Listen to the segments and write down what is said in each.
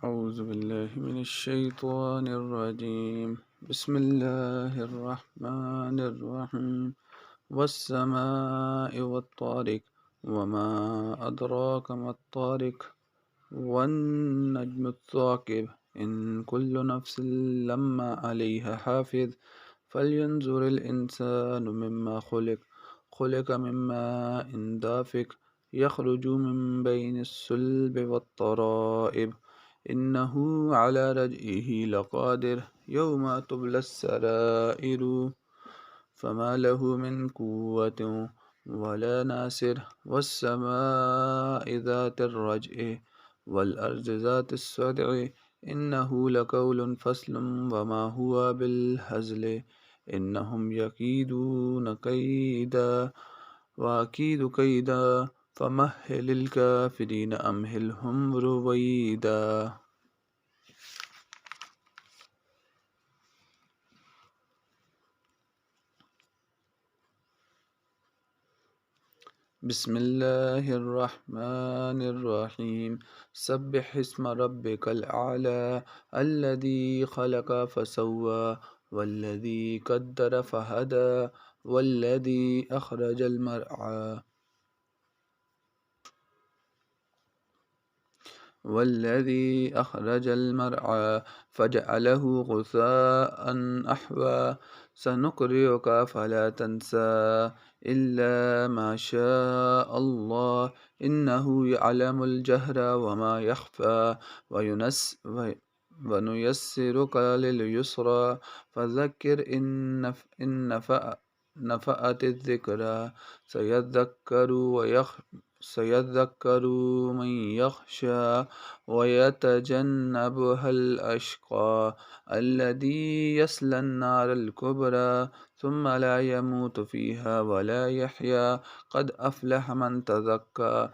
أعوذ بالله من الشيطان الرجيم. بسم الله الرحمن الرحيم. والسماء والطارق، وما أدراك ما الطارق، والنجم الثاقب، إن كل نفس لما عليها حافظ. فلينظر الإنسان مما خلق. خلق من ماء دافق، يخرج من بين الصلب والترائب، إنه على رجعه لقادر. يوم تبلى السرائر، فما له من قوة ولا ناصر. والسماء ذات الرجع، والأرض ذات الصدع، إنه لقول فصل وما هو بالهزل. إنهم يكيدون كيدا وأكيد كيدا، فمهل الكافرين أمهلهم رويدا. بسم الله الرحمن الرحيم. سبح اسم ربك الأعلى، الذي خلق فسوى، والذي قدر فهدى، والذي أخرج المرعى فجعله غثاء أحوى. سنقرئك فلا تنسى إلا ما شاء الله، إنه يعلم الجهر وما يخفى. ونيسرك لليسرى، فذكر إن نفعت الذكرى. سيذكر من يخشى، ويتجنبها الأشقى، الذي يصلى النار الكبرى، ثم لا يموت فيها ولا يحيا. قد أفلح من تزكى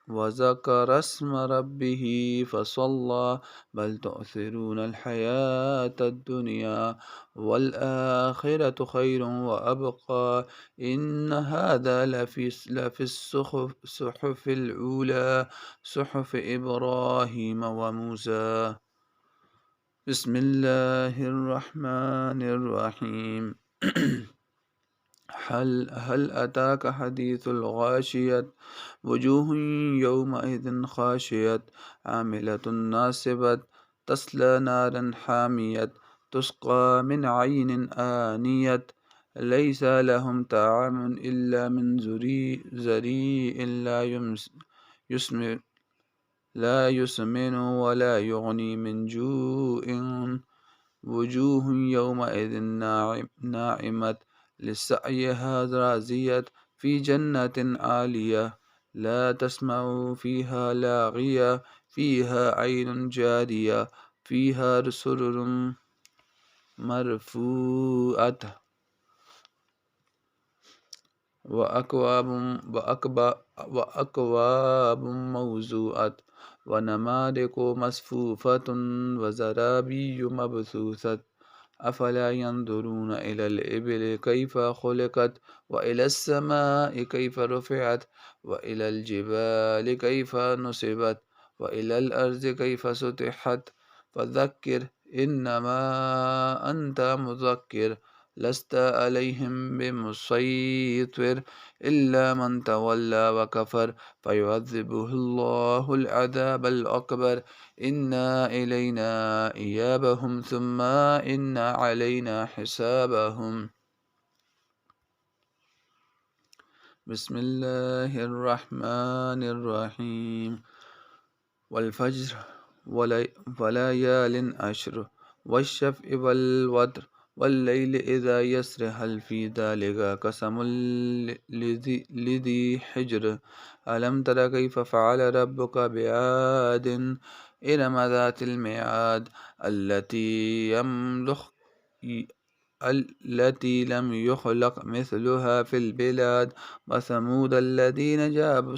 وذكر اسم ربه فصلى. بل تؤثرون الحياة الدنيا، والآخرة خير وأبقى. إن هذا لفي الصحف الأولى، صحف إبراهيم وموسى. بسم الله الرحمن الرحيم. هل أتاك حديث الغاشية؟ وجوه يومئذ خاشية، عاملة ناصبة، تصلى نارا حامية، تسقى من عين آنية، ليس لهم طعام إلا من ذريع يسمن لا يسمن ولا يغني من جوع. وجوه يومئذ ناعمة، لسعيها راضية، في جنة عالية، لا تسمع فيها لاغية، فيها عين جارية، فيها سرر مرفوعة، وأكواب موضوعة، ونمارق مصفوفة، وزرابي مبثوثة. أفلا ينظرون إلى الإبل كيف خلقت، وإلى السماء كيف رفعت، وإلى الجبال كيف نصبت، وإلى الأرض كيف سطحت. فذكر إنما أنت مذكر، لست عليهم بمسيطر، إلا من تولى وكفر، فيعذبه الله العذاب الأكبر. إنا إلينا إيابهم، ثم إن علينا حسابهم. بسم الله الرحمن الرحيم. والفجر وليال عشر، والشفع والوتر، والليل إذا يسر، هل في ذلك قسم لذي حجر. ألم تر كيف فعل ربك بعاد، إرم ذات الميعاد، التي لم يخلق مثلها في البلاد. وثمود الذين جابوا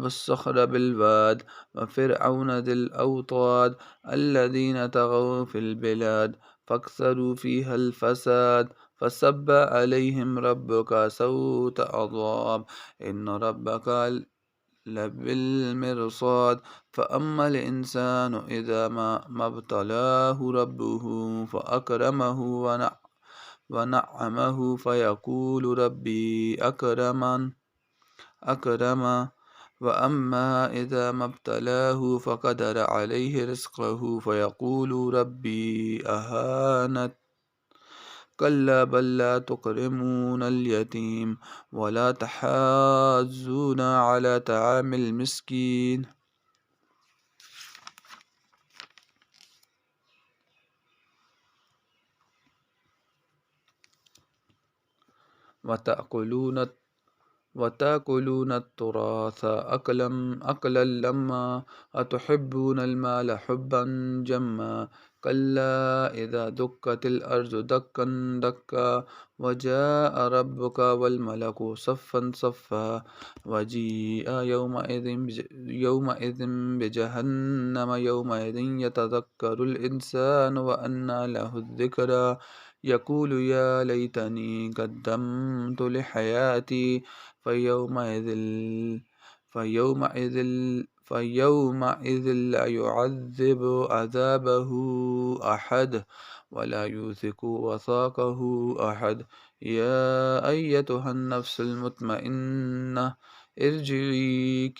الصخر بالواد، وفرعون ذي الأوطاد، الذين طغوا في البلاد فاكثروا فيها الفساد. فصب عليهم ربك سوط عذاب، إن ربك لبالمرصاد فأما الإنسان إذا ما ابتلاه ربه فأكرمه ونعمه فيقول ربي أكرمن وأما إذا ما ابتلاه فقدر عليه رزقه فيقول ربي أهانن كلا بل لا تكرمون اليتيم ولا تحاضون على طعام المسكين وتأكلون التراث أكلا لما أتحبون المال حبا جما كلا إذا دكت الأرض دكا دكا وجاء ربك والملك صفا صفا وجيء يومئذ بجهنم يومئذ يتذكر الإنسان وأنى له الذكرى يقول يا ليتني قدمت لحياتي فيومئذ فيومئذ فيومئذ لا يعذب عذابه أحد ولا يوثق وثاقه أحد يا أيتها النفس المطمئنة ارجعي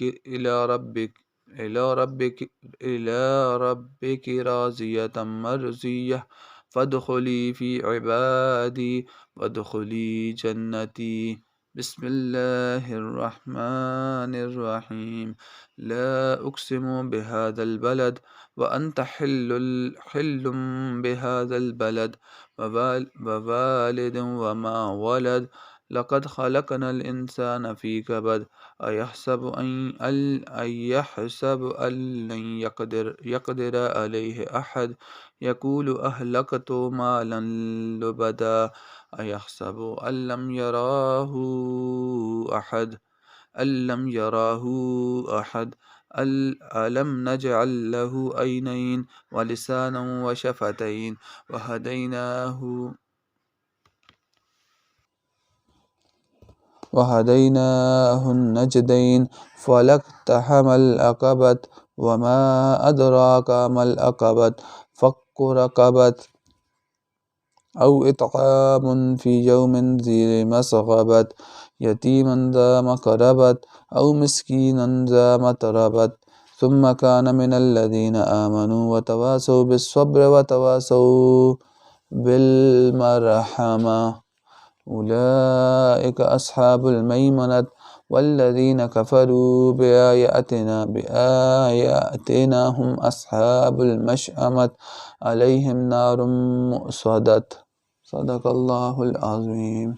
إلى ربك راضية مرضية فادخلي في عبادي وادخلي جنتي بسم الله الرحمن الرحيم لا أقسم بهذا البلد وأنت حل بهذا البلد ووالد وما ولد لقد خلقنا الإنسان في كبد أيحسب أن لن يقدر عليه أحد يقول أهلكت مالا لبدا أيحسب أن لم يراه أحد ألم نجعل له عينين ولسانا وشفتين وهديناه النجدين فلاقتحم العقبة وما أدراك ما العقبة فك رقبة أو إطعام في يوم ذي مسغبة يتيما ذا مقربة أو مسكينا ذا متربة ثم كان من الذين آمنوا وتواصوا بالصبر وتواصوا بالمرحمة أولئك أصحاب الميمنة والذين كفروا بآياتنا هم أصحاب المشأمة عليهم نار مؤصدة صدق الله العظيم.